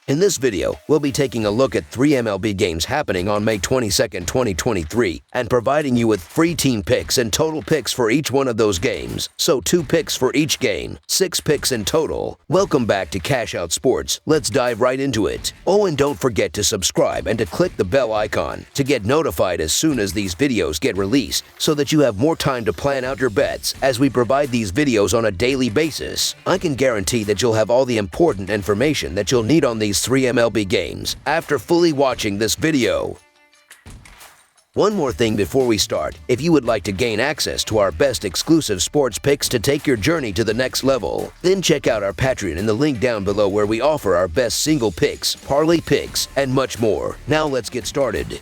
In this video, we'll be taking a look at 3 MLB games happening on May 22, 2023, and providing you with free team picks and total picks for each one of those games. So 2 picks for each game, 6 picks in total. Welcome back to Cash Out Sports. Let's dive right into it. Oh, and don't forget to subscribe and to click the bell icon to get notified as soon as these videos get released, so that you have more time to plan out your bets as we provide these videos on a daily basis. I can guarantee that you'll have all the important information that you'll need on these 3 MLB games after fully watching this video. One more thing before we start. If you would like to gain access to our best exclusive sports picks to take your journey to the next level, then check out our Patreon in the link down below, where we offer our best single picks, parlay picks, and much more. Now let's get started.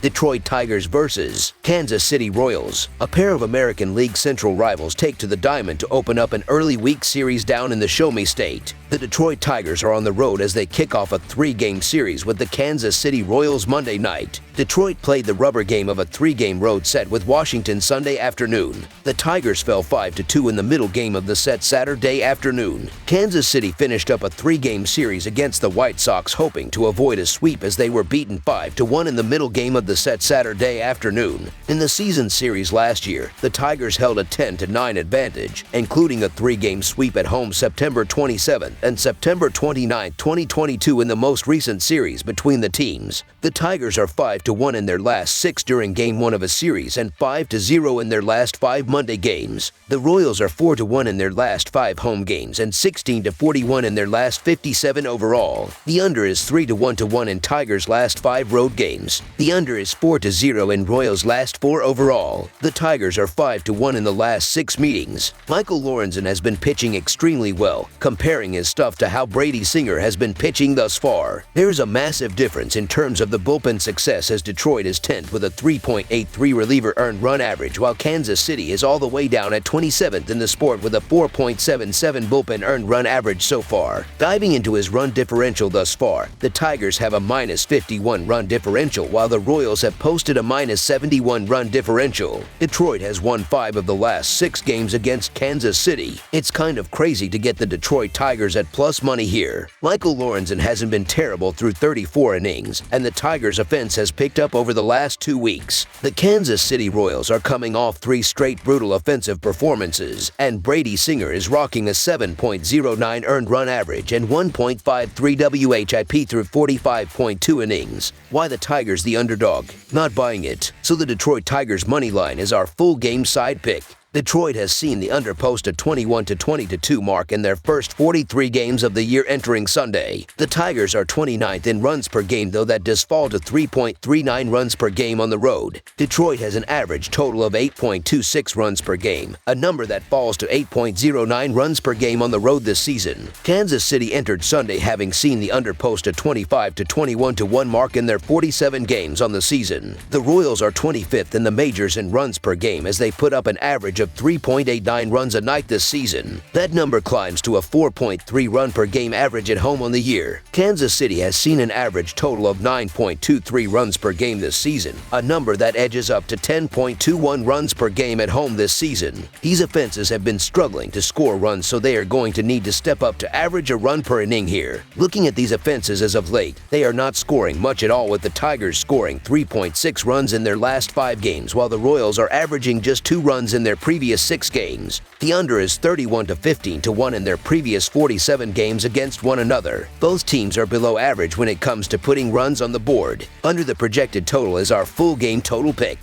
Detroit Tigers versus Kansas City Royals. A pair of American League Central rivals take to the diamond to open up an early week series down in the Show Me State. The Detroit Tigers are on the road as they kick off a 3-game series with the Kansas City Royals Monday night. Detroit played the rubber game of a 3-game road set with Washington Sunday afternoon. The Tigers fell 5-2 in the middle game of the set Saturday afternoon. Kansas City finished up a 3-game series against the White Sox, hoping to avoid a sweep as they were beaten 5-1 in the middle game of the set Saturday afternoon. In the season series last year, the Tigers held a 10-9 advantage, including a 3-game sweep at home September 27th and September 29, 2022 in the most recent series between the teams. The Tigers are 5-1 in their last 6 during Game 1 of a series and 5-0 in their last 5 Monday games. The Royals are 4-1 in their last 5 home games and 16-41 in their last 57 overall. The under is 3-1 in Tigers' last 5 road games. The under is 4-0 in Royals' last 4 overall. The Tigers are 5-1 in the last 6 meetings. Michael Lorenzen has been pitching extremely well, comparing his stuff to how Brady Singer has been pitching thus far. There's a massive difference in terms of the bullpen success, as Detroit is 10th with a 3.83 reliever earned run average, while Kansas City is all the way down at 27th in the sport with a 4.77 bullpen earned run average so far. Diving into his run differential thus far, the Tigers have a -51 run differential, while the Royals have posted a -71 run differential. Detroit has won 5 of the last 6 games against Kansas City. It's kind of crazy to get the Detroit Tigers at plus money here. Michael Lorenzen hasn't been terrible through 34 innings, and the Tigers' offense has picked up over the last 2 weeks. The Kansas City Royals are coming off 3 straight brutal offensive performances, and Brady Singer is rocking a 7.09 earned run average and 1.53 WHIP through 45.2 innings. Why the Tigers the underdog? Not buying it. So the Detroit Tigers money line is our full game side pick. Detroit has seen the under post a 21-20-2 mark in their first 43 games of the year entering Sunday. The Tigers are 29th in runs per game, though that does fall to 3.39 runs per game on the road. Detroit has an average total of 8.26 runs per game, a number that falls to 8.09 runs per game on the road this season. Kansas City entered Sunday having seen the under post a 25-21-1 mark in their 47 games on the season. The Royals are 25th in the majors in runs per game, as they put up an average of 3.89 runs a night this season. That number climbs to a 4.3 run per game average at home on the year. Kansas City has seen an average total of 9.23 runs per game this season, a number that edges up to 10.21 runs per game at home this season. These offenses have been struggling to score runs, so they are going to need to step up to average a run per inning here. Looking at these offenses as of late, they are not scoring much at all, with the Tigers scoring 3.6 runs in their last 5 games, while the Royals are averaging just 2 runs in their previous 6 games. The under is 31-15-1 in their previous 47 games against one another. Both teams are below average when it comes to putting runs on the board. Under the projected total is our full game total pick.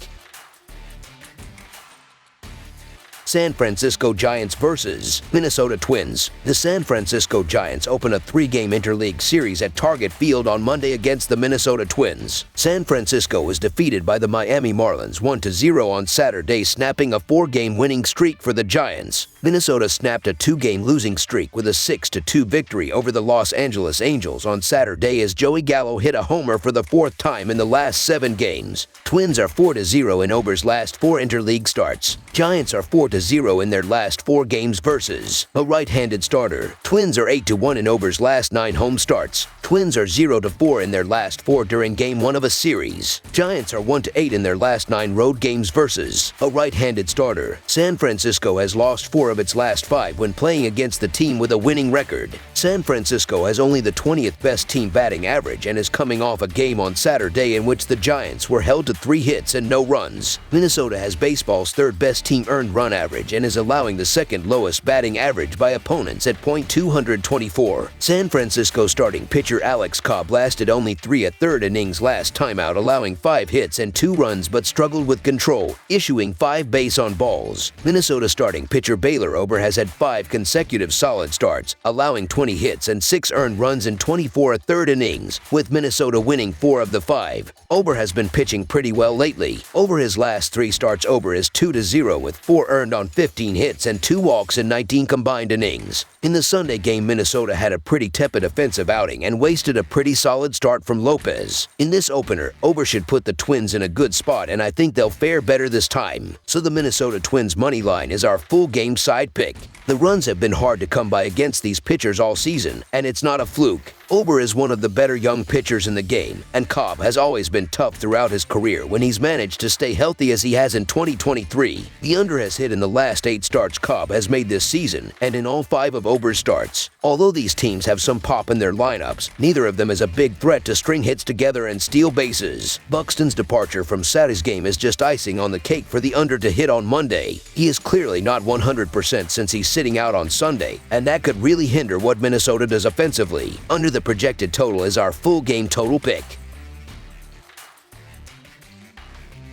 San Francisco Giants versus Minnesota Twins. The San Francisco Giants open a 3-game interleague series at Target Field on Monday against the Minnesota Twins. San Francisco was defeated by the Miami Marlins 1-0 on Saturday, snapping a 4-game winning streak for the Giants. Minnesota snapped a 2-game losing streak with a 6-2 victory over the Los Angeles Angels on Saturday, as Joey Gallo hit a homer for the 4th time in the last 7 games. Twins are 4-0 in Ober's last 4 interleague starts. Giants are 4-0 in their last 4 games versus a right-handed starter. Twins are 8-1 in Ober's last 9 home starts. Twins are 0-4 in their last 4 during Game 1 of a series. Giants are 1-8 in their last 9 road games versus a right-handed starter. San Francisco has lost 4 of its last 5 when playing against the team with a winning record. San Francisco has only the 20th best team batting average and is coming off a game on Saturday in which the Giants were held to 3 hits and no runs. Minnesota has baseball's 3rd best team earned run average and is allowing the 2nd lowest batting average by opponents at .224. San Francisco starting pitcher Alex Cobb lasted only 3 1/3 innings last timeout, allowing 5 hits and 2 runs but struggled with control, issuing 5 base on balls. Minnesota starting pitcher Baylor Ober has had 5 consecutive solid starts, allowing 20 hits and 6 earned runs in 24 1/3 innings, with Minnesota winning 4 of the 5. Ober has been pitching pretty well lately. Over his last 3 starts, Ober is 2-0 with 4 earned on 15 hits and 2 walks in 19 combined innings. In the Sunday game, Minnesota had a pretty tepid offensive outing and wasted a pretty solid start from Lopez. In this opener, Ober should put the Twins in a good spot, and I think they'll fare better this time. So the Minnesota Twins money line is our full game side pick. The runs have been hard to come by against these pitchers all season, and it's not a fluke. Ober is one of the better young pitchers in the game, and Cobb has always been tough throughout his career when he's managed to stay healthy as he has in 2023. The under has hit in the last 8 starts Cobb has made this season, and in all 5 of Ober's starts. Although these teams have some pop in their lineups, neither of them is a big threat to string hits together and steal bases. Buxton's departure from Saturday's game is just icing on the cake for the under to hit on Monday. He is clearly not 100% since he's sitting out on Sunday, and that could really hinder what Minnesota does offensively. Under the projected total is our full game total pick.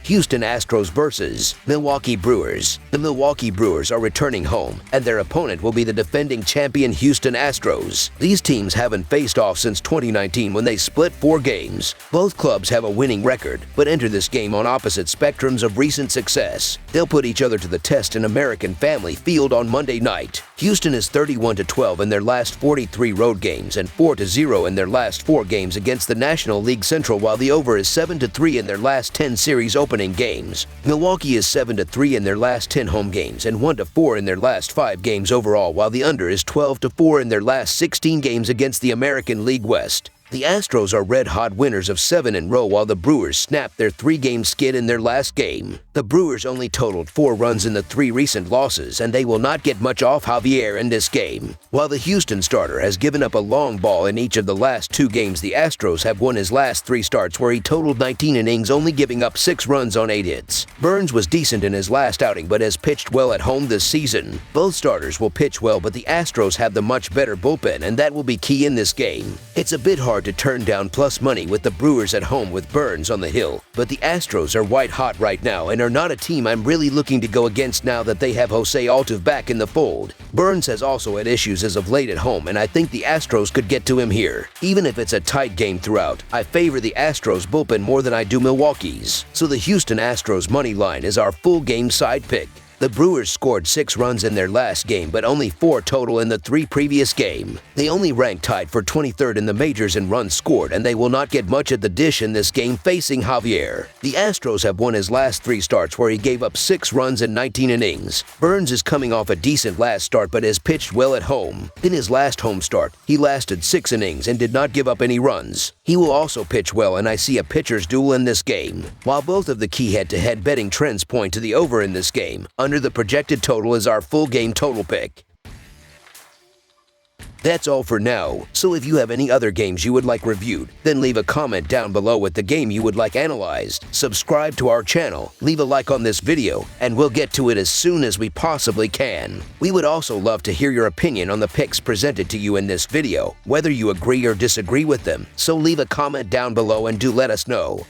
Houston Astros versus Milwaukee Brewers. The Milwaukee Brewers are returning home, and their opponent will be the defending champion Houston Astros. These teams haven't faced off since 2019 when they split 4 games. Both clubs have a winning record, but enter this game on opposite spectrums of recent success. They'll put each other to the test in American Family Field on Monday night. Houston is 31-12 in their last 43 road games and 4-0 in their last 4 games against the National League Central, while the over is 7-3 in their last 10 series opening games. Milwaukee is 7-3 in their last 10 home games and 1-4 in their last 5 games overall, while the under is 12-4 in their last 16 games against the American League West. The Astros are red-hot winners of 7 in a row, while the Brewers snapped their 3-game skid in their last game. The Brewers only totaled 4 runs in the 3 recent losses, and they will not get much off Javier in this game. While the Houston starter has given up a long ball in each of the last 2 games, the Astros have won his last 3 starts where he totaled 19 innings, only giving up 6 runs on 8 hits. Burns was decent in his last outing but has pitched well at home this season. Both starters will pitch well, but the Astros have the much better bullpen, and that will be key in this game. It's a bit hard to turn down plus money with the Brewers at home with Burns on the hill, but the Astros are white hot right now and are not a team I'm really looking to go against now that they have Jose Altuve back in the fold. Burns has also had issues as of late at home, and I think the Astros could get to him here. Even if it's a tight game throughout, I favor the Astros bullpen more than I do Milwaukee's, so the Houston Astros money line is our full game side pick. The Brewers scored 6 runs in their last game, but only 4 total in the 3 previous games. They only rank tied for 23rd in the majors in runs scored, and they will not get much at the dish in this game facing Javier. The Astros have won his last 3 starts where he gave up 6 runs in 19 innings. Burns is coming off a decent last start but has pitched well at home. In his last home start, he lasted 6 innings and did not give up any runs. He will also pitch well, and I see a pitcher's duel in this game. While both of the key head-to-head betting trends point to the over in this game, under the projected total is our full game total pick. That's all for now, so if you have any other games you would like reviewed, then leave a comment down below with the game you would like analyzed. Subscribe to our channel, leave a like on this video, and we'll get to it as soon as we possibly can. We would also love to hear your opinion on the picks presented to you in this video, whether you agree or disagree with them, so leave a comment down below and do let us know.